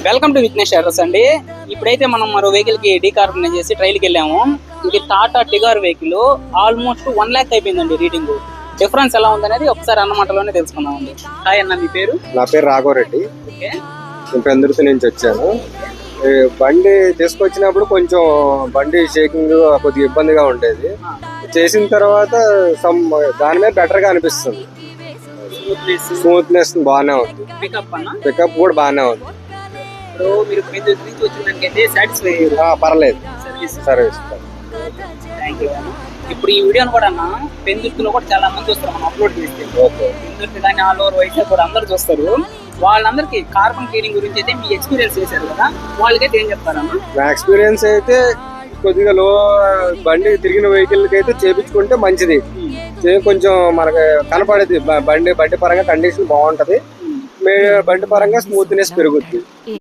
Welcome to Vignesh address అండి. ఇప్పుడైతే మనం మరో వెహికల్ కి డీకార్బోనైజ్ చేసి ట్రైల్కి వెళ్ళాము. ఇది Tata Tigor vehicle almost 1 lakh అయిపోయిందండి రీడింగ్. డిఫరెన్స్ ఎలా ఉందనేది ఒకసారి అన్నమాటలోనే తెలుసుకుందాం అండి. హాయ్ అన్న, మీ పేరు? నా పేరు రాఘవరెడ్డి. ఓకే, నేను పెందుర్తి నుంచి వచ్చాను. బండి తీసుకొచ్చినప్పుడు కొంచెం బండి షేకింగ్ కొద్దిగా ఇబ్బందిగా ఉండేది. చేసిన తర్వాత దాని మీద బెటర్ గా అనిపిస్తుంది. స్మూత్నెస్ బాగానే ఉంది. పికప్ కూడా బాగానే ఉంది. మీరు పెందుర్తి నుంచి వచ్చిన దానికైతే సాటిస్ఫై పర్లేదు సర్వీస్. Thank you. ఇప్పుడు ఈ వీడియోని కూడా అన్న పెందుర్తిలో కూడా చాలా మంది చూస్తారు, మనం అప్లోడ్ చేస్తే. పెందుర్తి కానీ ఆల్ ఓవర్ వైజాగ్ కూడా అందరు చూస్తారు. వాళ్ళందరికి కార్బన్ క్లీనింగ్ గురించి అయితే మీ ఎక్స్పీరియన్స్ చేశారు కదా, వాళ్ళకైతే ఏం చెప్తారమ్మా? నా ఎక్స్పీరియన్స్ అయితే కొద్దిగా బండి తిరిగిన వెహికల్ కి అయితే చేపించుకుంటే మంచిది. కొంచెం మనకి కనపడేది బండి పరంగా కండిషన్ బాగుంటది. బండి పరంగా స్మూత్నెస్ పెరుగుద్ది.